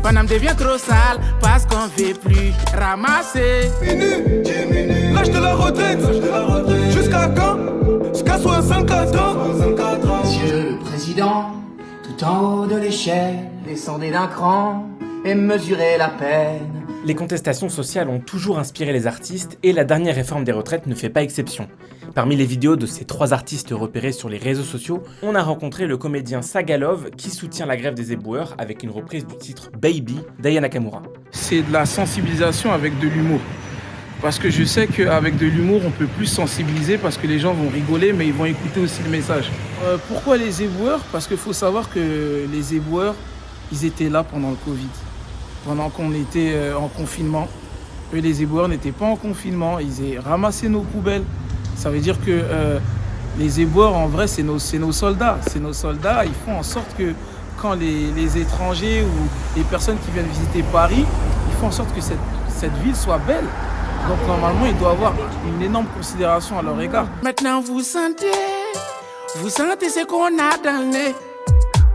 Paname devient trop sale parce qu'on veut plus ramasser. Minute, l'âge de la retraite. Jusqu'à quand? Jusqu'à 64 ans. Monsieur le Président, tout en haut de l'échelle, descendez d'un cran et mesurez la peine. Les contestations sociales ont toujours inspiré les artistes et la dernière réforme des retraites ne fait pas exception. Parmi les vidéos de ces 3 artistes repérés sur les réseaux sociaux, on a rencontré le comédien Sagalov qui soutient la grève des éboueurs avec une reprise du titre Baby d'Aya Nakamura. C'est de la sensibilisation avec de l'humour. Parce que je sais qu'avec de l'humour, on peut plus sensibiliser parce que les gens vont rigoler, mais ils vont écouter aussi le message. Pourquoi les éboueurs? Parce qu'il faut savoir que les éboueurs, ils étaient là pendant le Covid. Pendant qu'on était en confinement. Eux, les éboueurs n'étaient pas en confinement, ils ramassaient nos poubelles. Ça veut dire que les éboueurs, en vrai, c'est nos soldats. C'est nos soldats, ils font en sorte que quand les étrangers ou les personnes qui viennent visiter Paris, ils font en sorte que cette ville soit belle. Donc normalement, il doit avoir une énorme considération à leur égard. Maintenant vous sentez ce qu'on a dans le nez.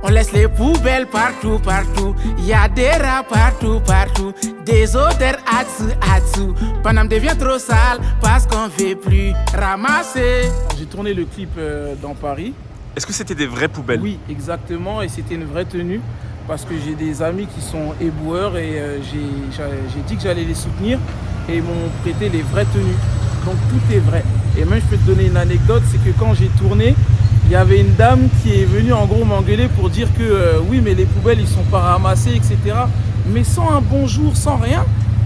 On laisse les poubelles partout, partout. Il y a des rats partout, partout. Des odeurs à-dessous. Paname devient trop sale parce qu'on veut plus ramasser. J'ai tourné le clip dans Paris. Est-ce que c'était des vraies poubelles? Oui, exactement. Et c'était une vraie tenue. Parce que j'ai des amis qui sont éboueurs et j'ai dit que j'allais les soutenir. Et ils m'ont prêté les vraies tenues. Donc tout est vrai. Et même je peux te donner une anecdote, c'est que quand j'ai tourné, il y avait une dame qui est venue en gros m'engueuler pour dire que oui, mais les poubelles, ils sont pas ramassées, etc. Mais sans un bonjour, sans rien.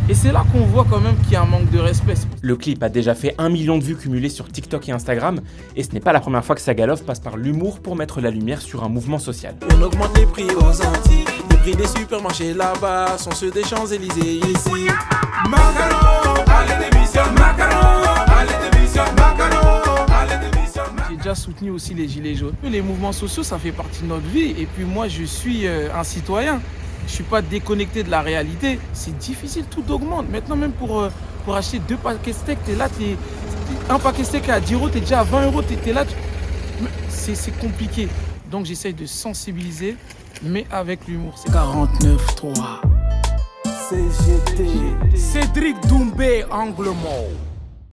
Et c'est là qu'on voit quand même qu'il y a un manque de respect. Le clip a déjà fait 1 million de vues cumulées sur TikTok et Instagram, et ce n'est pas la première fois que Sagalov passe par l'humour pour mettre la lumière sur un mouvement social. On augmente les prix aux Antilles. Les prix des supermarchés là-bas sont ceux des Champs-Élysées ici. Macaron, allez démission, macaron, allez démission, macaron, allez démission. J'ai déjà soutenu aussi les Gilets jaunes. Les mouvements sociaux, ça fait partie de notre vie. Et puis moi, je suis un citoyen. Je ne suis pas déconnecté de la réalité. C'est difficile, tout augmente. Maintenant, même pour acheter 2 paquets steak, t'es là, un paquet steak à 10 €, t'es déjà à 20 €, t'es là. C'est compliqué. Donc j'essaye de sensibiliser, mais avec l'humour. 49.3 CGT Cédric Doumbé, Angle Mort.